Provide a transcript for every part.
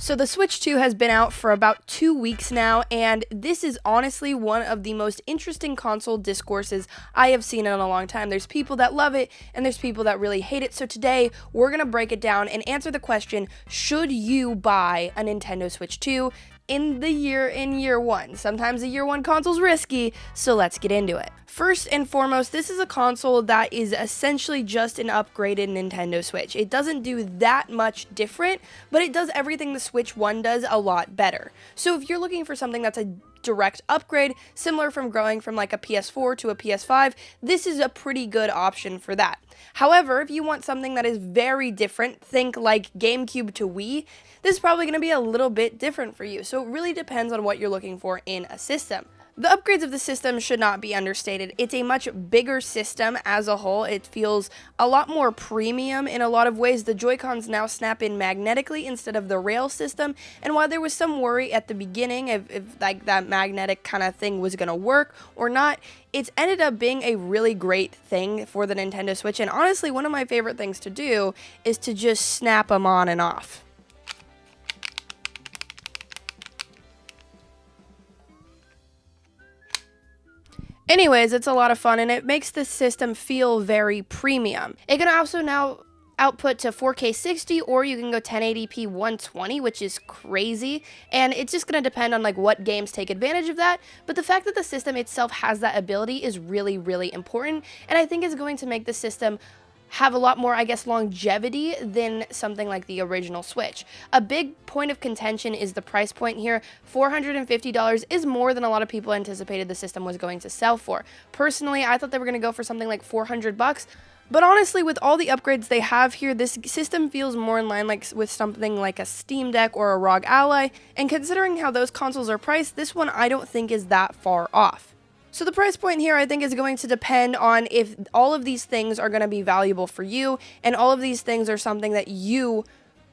So the Switch 2 has been out for about 2 weeks now, and this is honestly one of the most interesting console discourses I have seen in a long time. There's people that love it, and there's people that really hate it. So today, we're going to break it down and answer the question, should you buy a Nintendo Switch 2 in year one? Sometimes the year one console's risky, so let's get into it. First and foremost, this is a console that is essentially just an upgraded Nintendo Switch. It doesn't do that much different, but it does everything the Switch 1 does a lot better. So if you're looking for something that's a direct upgrade, similar from growing from like a PS4 to a PS5, this is a pretty good option for that. However, if you want something that is very different, think like GameCube to Wii, this is probably going to be a little bit different for you. So it really depends on what you're looking for in a system. The upgrades of the system should not be understated. It's a much bigger system as a whole. It feels a lot more premium in a lot of ways. The Joy-Cons now snap in magnetically instead of the rail system, and while there was some worry at the beginning if like that magnetic kind of thing was going to work or not, it's ended up being a really great thing for the Nintendo Switch, and honestly, one of my favorite things to do is to just snap them on and off. Anyways, it's a lot of fun, and it makes the system feel very premium. It can also now output to 4K 60, or you can go 1080p 120, which is crazy, and it's just going to depend on like what games take advantage of that, but the fact that the system itself has that ability is really, really important, and I think is going to make the system have a lot more, I guess, longevity than something like the original Switch. A big point of contention is the price point here. $450 is more than a lot of people anticipated the system was going to sell for. Personally, I thought they were going to go for something like $400, but honestly, with all the upgrades they have here, this system feels more in line with something like a Steam Deck or a ROG Ally, and considering how those consoles are priced, this one I don't think is that far off. So the price point here, I think, is going to depend on if all of these things are going to be valuable for you, and all of these things are something that you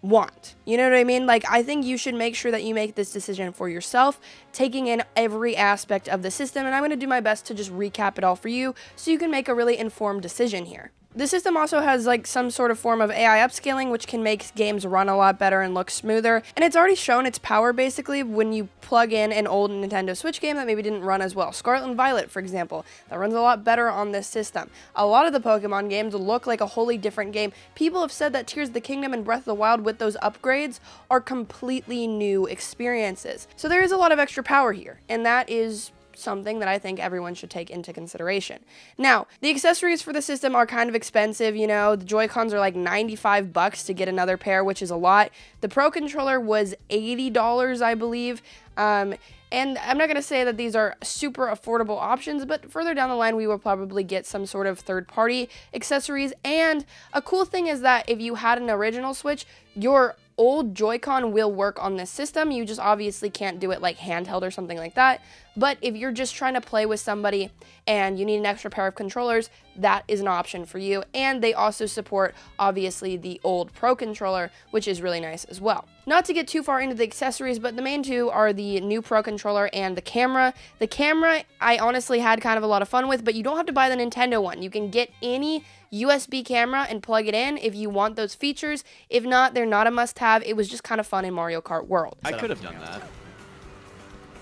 want. You know what I mean? Like, I think you should make sure that you make this decision for yourself, taking in every aspect of the system, and I'm going to do my best to just recap it all for you so you can make a really informed decision here. The system also has like some sort of form of AI upscaling, which can make games run a lot better and look smoother, and it's already shown its power basically when you plug in an old Nintendo Switch game that maybe didn't run as well. Scarlet and Violet, for example, that runs a lot better on this system. A lot of the Pokemon games look like a wholly different game. People have said that Tears of the Kingdom and Breath of the Wild with those upgrades are completely new experiences. So there is a lot of extra power here, and that is something that I think everyone should take into consideration. Now, the accessories for the system are kind of expensive, you know. The Joy-Cons are like $95 to get another pair, which is a lot. The Pro Controller was $80, I believe. And I'm not going to say that these are super affordable options, but further down the line, we will probably get some sort of third-party accessories. And a cool thing is that if you had an original Switch, your old Joy-Con will work on this system. You just obviously can't do it like handheld or something like that. But if you're just trying to play with somebody and you need an extra pair of controllers, that is an option for you. And they also support, obviously, the old Pro Controller, which is really nice as well. Not to get too far into the accessories, but the main two are the new Pro Controller and the camera. The camera, I honestly had kind of a lot of fun with, but you don't have to buy the Nintendo one. You can get any USB camera and plug it in if you want those features. If not, they're not a must-have. It was just kind of fun in Mario Kart World. I could have done that.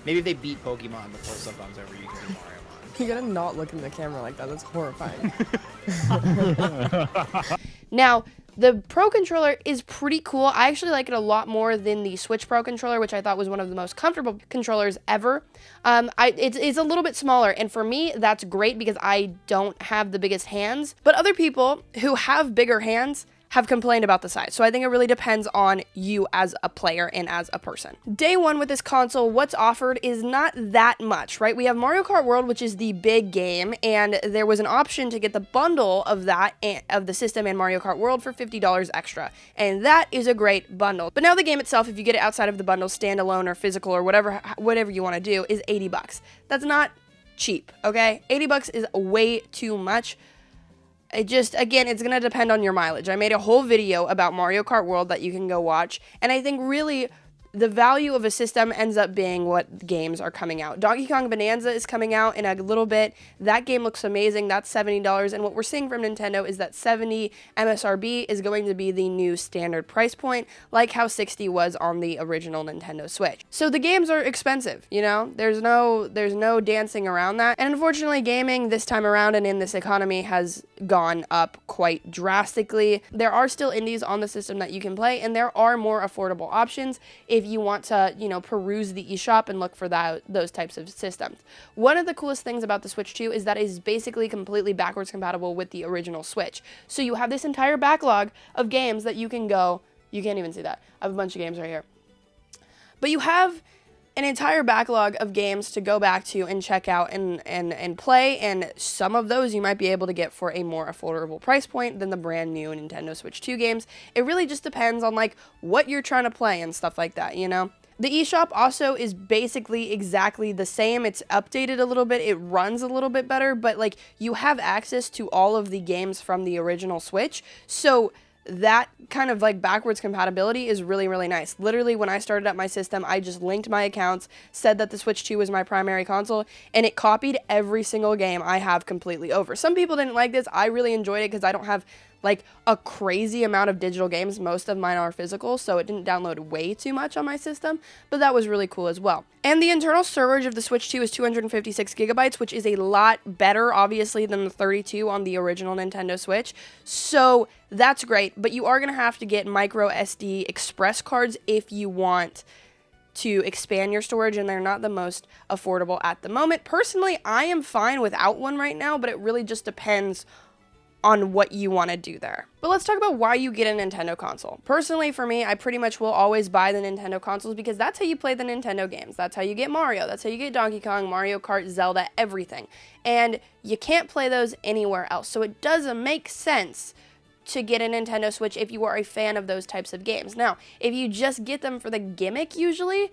Maybe if they beat Pokemon before sometimes over, you can do Mario on. You gotta not look in the camera like that. That's horrifying. Now, the Pro Controller is pretty cool. I actually like it a lot more than the Switch Pro Controller, which I thought was one of the most comfortable controllers ever. It's a little bit smaller, and for me, that's great because I don't have the biggest hands. But other people who have bigger hands have complained about the size. So I think it really depends on you as a player and as a person. Day one with this console, what's offered is not that much, right? We have Mario Kart World, which is the big game, and there was an option to get the bundle of that, of the system and Mario Kart World for $50 extra. And that is a great bundle. But now the game itself, if you get it outside of the bundle, standalone or physical or whatever you want to do, is $80. That's not cheap, okay? $80 is way too much. It just, again, it's going to depend on your mileage. I made a whole video about Mario Kart World that you can go watch, and I think really the value of a system ends up being what games are coming out. Donkey Kong Bonanza is coming out in a little bit. That game looks amazing. That's $70. And what we're seeing from Nintendo is that 70 MSRP is going to be the new standard price point, like how 60 was on the original Nintendo Switch. So the games are expensive, you know? There's no dancing around that. And unfortunately, gaming this time around and in this economy has gone up quite drastically. There are still indies on the system that you can play, and there are more affordable options if you want to, you know, peruse the eShop and look for those types of systems. One of the coolest things about the Switch 2 is that it is basically completely backwards compatible with the original Switch. So you have this entire backlog of games that you can go, you can't even see that. I have a bunch of games right here. But you have an entire backlog of games to go back to and check out and play, and some of those you might be able to get for a more affordable price point than the brand new Nintendo Switch 2 games. It really just depends on like what you're trying to play and stuff like that, you know? The eShop also is basically exactly the same. It's updated a little bit, it runs a little bit better, but like you have access to all of the games from the original Switch, so that kind of like backwards compatibility is really, really nice. Literally, when I started up my system, I just linked my accounts, said that the Switch 2 was my primary console, and it copied every single game I have completely over. Some people didn't like this. I really enjoyed it because I don't have like a crazy amount of digital games. Most of mine are physical, so it didn't download way too much on my system, but that was really cool as well. And the internal storage of the Switch 2 is 256 gigabytes, which is a lot better, obviously, than the 32 on the original Nintendo Switch, so that's great, but you are going to have to get micro SD express cards if you want to expand your storage, and they're not the most affordable at the moment. Personally, I am fine without one right now, but it really just depends on what you want to do there. But let's talk about why you get a Nintendo console. Personally, for me, I pretty much will always buy the Nintendo consoles because that's how you play the Nintendo games. That's how you get Mario. That's how you get Donkey Kong, Mario Kart, Zelda, everything. And you can't play those anywhere else. So it doesn't make sense to get a Nintendo Switch if you are a fan of those types of games. Now, if you just get them for the gimmick usually,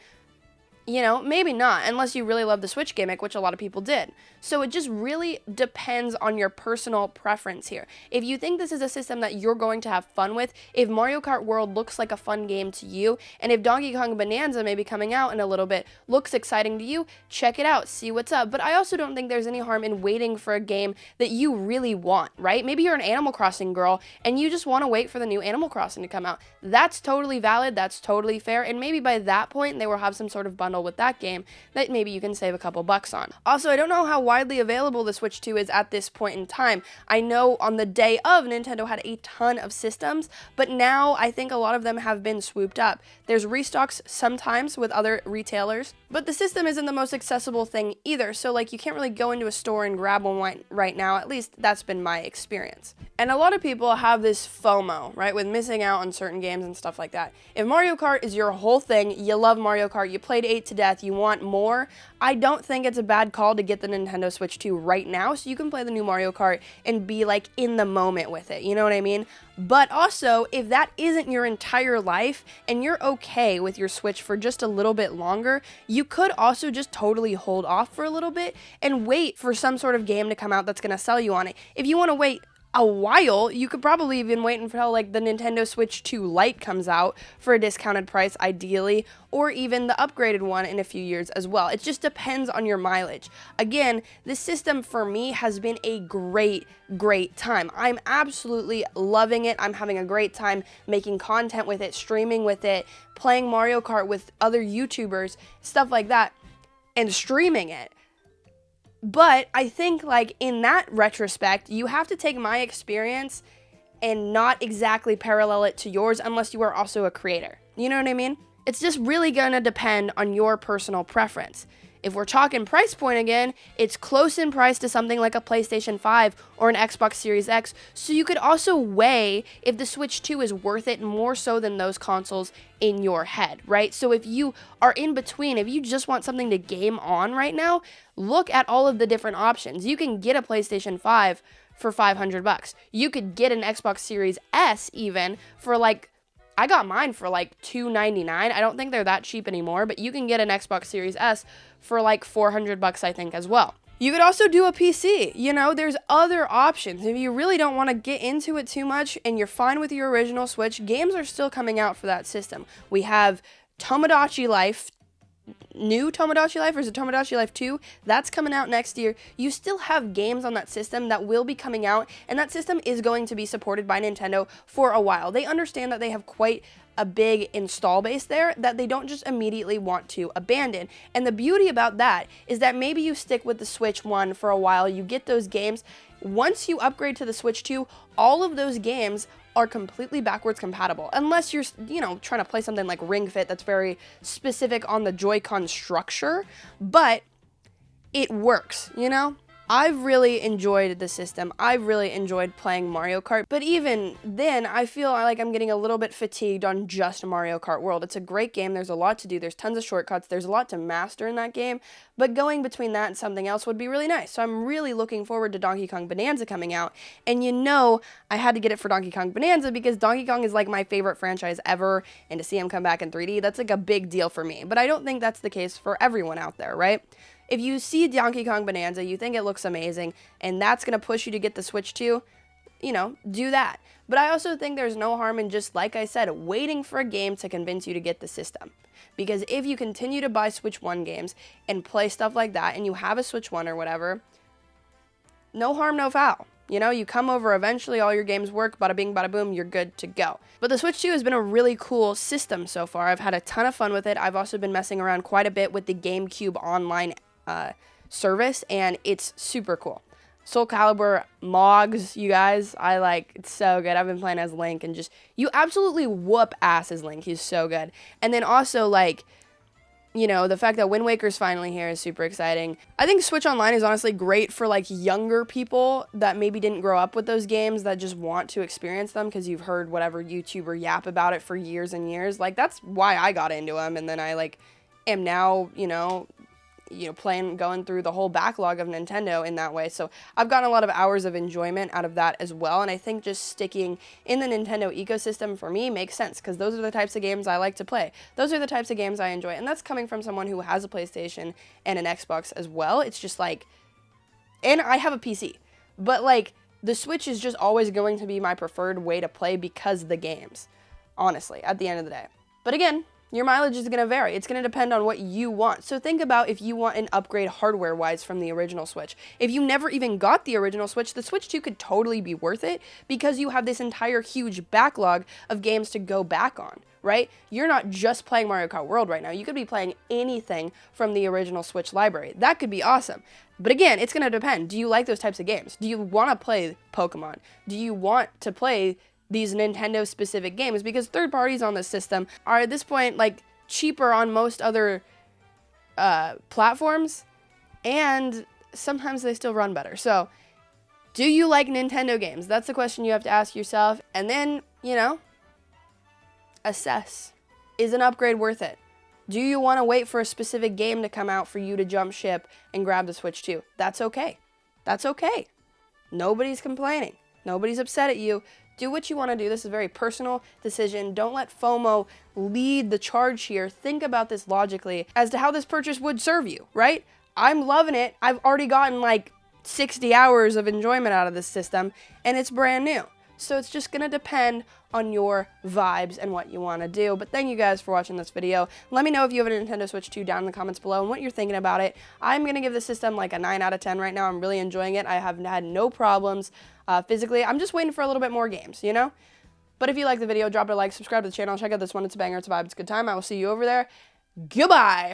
you know, maybe not, unless you really love the Switch gimmick, which a lot of people did. So it just really depends on your personal preference here. If you think this is a system that you're going to have fun with, if Mario Kart World looks like a fun game to you, and if Donkey Kong Bonanza may be coming out in a little bit looks exciting to you, check it out, see what's up. But I also don't think there's any harm in waiting for a game that you really want, right? Maybe you're an Animal Crossing girl, and you just want to wait for the new Animal Crossing to come out. That's totally valid, that's totally fair, and maybe by that point, they will have some sort of bundle with that game that maybe you can save a couple bucks on. Also, I don't know how widely available the Switch 2 is at this point in time. I know on the day of, Nintendo had a ton of systems, but now I think a lot of them have been swooped up. There's restocks sometimes with other retailers, but the system isn't the most accessible thing either, so like you can't really go into a store and grab one right now. At least that's been my experience. And a lot of people have this FOMO, right, with missing out on certain games and stuff like that. If Mario Kart is your whole thing, you love Mario Kart, you played 8 to death, you want more, I don't think it's a bad call to get the Nintendo Switch 2 right now so you can play the new Mario Kart and be like in the moment with it, you know what I mean? But also, if that isn't your entire life and you're okay with your Switch for just a little bit longer, you could also just totally hold off for a little bit and wait for some sort of game to come out that's going to sell you on it. If you want to wait a while, you could probably even wait until like the Nintendo Switch 2 Lite comes out for a discounted price ideally, or even the upgraded one in a few years as well. It just depends on your mileage. Again, this system for me has been a great time. I'm absolutely loving it. I'm having a great time making content with it, streaming with it, playing Mario Kart with other YouTubers, stuff like that, and streaming it. But I think, like, in that retrospect, you have to take my experience and not exactly parallel it to yours unless you are also a creator. You know what I mean? It's just really gonna depend on your personal preference. If we're talking price point again, it's close in price to something like a PlayStation 5 or an Xbox Series X, so you could also weigh if the Switch 2 is worth it more so than those consoles in your head, right? So if you are in between, if you just want something to game on right now, look at all of the different options. You can get a PlayStation 5 for $500. You could get an Xbox Series S even for like, I got mine for like $299. I don't think they're that cheap anymore, but you can get an Xbox Series S for like $400, I think, as well. You could also do a PC, you know, there's other options. If you really don't want to get into it too much and you're fine with your original Switch, games are still coming out for that system. We have Tomodachi Life, new Tomodachi Life, or is it Tomodachi Life 2? That's coming out next year. You still have games on that system that will be coming out, and that system is going to be supported by Nintendo for a while. They understand that they have quite a big install base there that they don't just immediately want to abandon. And the beauty about that is that maybe you stick with the Switch 1 for a while, you get those games. Once you upgrade to the Switch 2, all of those games are completely backwards compatible, unless you're, trying to play something like Ring Fit that's very specific on the Joy-Con structure, but it works, I've really enjoyed the system. I've really enjoyed playing Mario Kart, but even then, I feel like I'm getting a little bit fatigued on just Mario Kart World. It's a great game. There's a lot to do. There's tons of shortcuts. There's a lot to master in that game, but going between that and something else would be really nice. So I'm really looking forward to Donkey Kong Bonanza coming out, and I had to get it for Donkey Kong Bonanza because Donkey Kong is like my favorite franchise ever, and to see him come back in 3D, that's like a big deal for me, but I don't think that's the case for everyone out there, right? If you see Donkey Kong Bonanza, you think it looks amazing, and that's going to push you to get the Switch 2, do that. But I also think there's no harm in just, like I said, waiting for a game to convince you to get the system. Because if you continue to buy Switch 1 games and play stuff like that, and you have a Switch 1 or whatever, no harm, no foul. You come over, eventually all your games work, bada bing, bada boom, you're good to go. But the Switch 2 has been a really cool system so far. I've had a ton of fun with it. I've also been messing around quite a bit with the GameCube Online service, and it's super cool. Soul Calibur Mogs, you guys, it's so good. I've been playing as Link, and you absolutely whoop ass as Link. He's so good. And then also, the fact that Wind Waker's finally here is super exciting. I think Switch Online is honestly great for, younger people that maybe didn't grow up with those games that just want to experience them because you've heard whatever YouTuber yap about it for years and years. That's why I got into them, and then I, am now, going through the whole backlog of Nintendo in that way. So I've gotten a lot of hours of enjoyment out of that as well. And I think just sticking in the Nintendo ecosystem for me makes sense because those are the types of games I like to play. Those are the types of games I enjoy. And that's coming from someone who has a PlayStation and an Xbox as well. It's just and I have a PC, but the Switch is just always going to be my preferred way to play because of the games, honestly, at the end of the day. But again, your mileage is going to vary. It's going to depend on what you want. So think about if you want an upgrade hardware-wise from the original Switch. If you never even got the original Switch, the Switch 2 could totally be worth it because you have this entire huge backlog of games to go back on, right? You're not just playing Mario Kart World right now. You could be playing anything from the original Switch library. That could be awesome. But again, it's going to depend. Do you like those types of games? Do you want to play Pokemon? Do you want to play these Nintendo specific games? Because third parties on the system are at this point cheaper on most other platforms, and sometimes they still run better. So do you like Nintendo games? That's the question you have to ask yourself, and then assess, is an upgrade worth it? Do you want to wait for a specific game to come out for you to jump ship and grab the Switch 2? That's okay. Nobody's complaining. Nobody's upset at you. Do what you want to do. This is a very personal decision. Don't let FOMO lead the charge here. Think about this logically as to how this purchase would serve you, right? I'm loving it. I've already gotten 60 hours of enjoyment out of this system, and it's brand new. So it's just going to depend on your vibes and what you want to do. But thank you guys for watching this video. Let me know if you have a Nintendo Switch 2 down in the comments below and what you're thinking about it. I'm going to give the system a 9 out of 10 right now. I'm really enjoying it. I have had no problems physically. I'm just waiting for a little bit more games, But if you like the video, drop it a like, subscribe to the channel, check out this one. It's a banger, it's a vibe, it's a good time. I will see you over there. Goodbye!